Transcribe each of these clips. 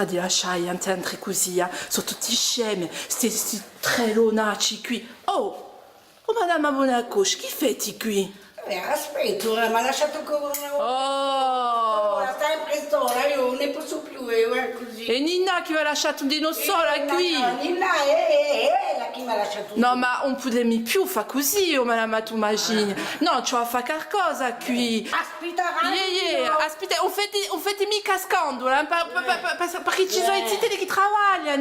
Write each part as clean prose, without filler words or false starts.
di lasciare entendre così, sono tutti scemi, sti tre lonacci qui. Oh, madame Monacoche, chi fai qui? Aspetta, ora mi ha lasciato correre. Oh! Ora sta in prestora, io non ne posso più, così. E Nina qui mi ha lasciato un dinosauro qui. Nina è la che mi ha lasciato. No, ma on potremmo più fa così, madame, tu immagini. No, ci va a fare qualcosa qui. Aspetta, aspetta, on fait mica scandalo, perché ci sono i titoli che lavorano.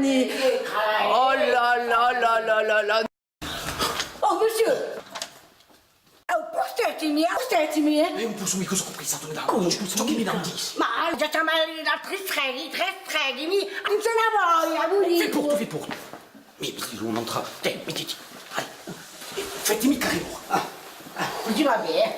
Oh là là là là là là. Oh, monsieur! Oh, portatemi, Un po' su mi cosa ho pensato da cosa? Ciò che mi dà un 10. Ma già stiamo altri streghi, non ce la voglio, Fais pour. Mais on entra. Mettiti. Allez. Faites-mi carrément. Così va bene.